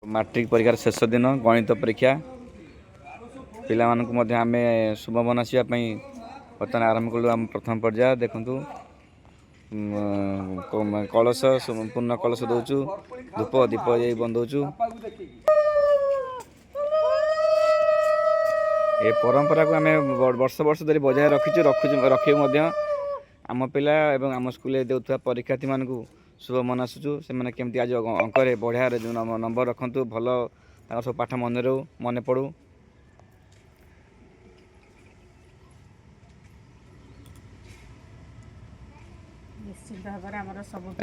Matric परीक्षार शेष दिन गणित परीक्षा पिलामानंकु आम शुभ मनासीवाई बर्तमान आरंभ कलु आम प्रथम पर्याय देखु कलश पूर्ण कलश दौचु धूप दीप ये बंदौचु ए परंपरा को आम वर्ष वर्ष धरी बजाय रखीचु रखे आम पिला एवं आम स्कूल देउथुवा परीक्षार्थी मानकु शुभ मनासुचु से मैंने केमती आज अंकरे बढ़िया जो नंबर रखु भल सब पाठ मन रो मन पड़ू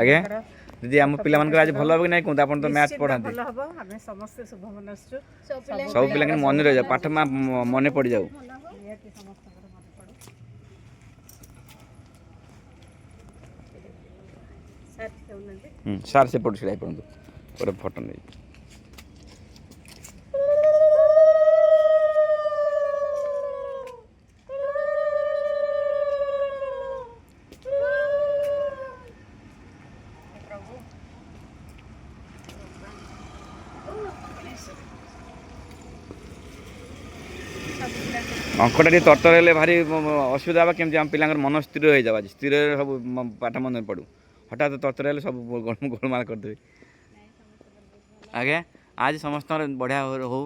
आज्ञा दीदी आम पिला आज भल हम कि नहीं कहते आप तो मैथ पढ़ाते सब पिला मन रही जाओ पाठ मन पड़ जाऊ सार से पड़ू छड़ा पड़ू गोटे फटो नहीं अंकटा टी तरतर भारी असुविधा हे केमती आम पिला मन स्थिर हो जाए स्थिर सब पाठ मन पड़ू हठात तरतर सब गोलमाल करदे आज्ञा आज समस्त बढ़िया हो।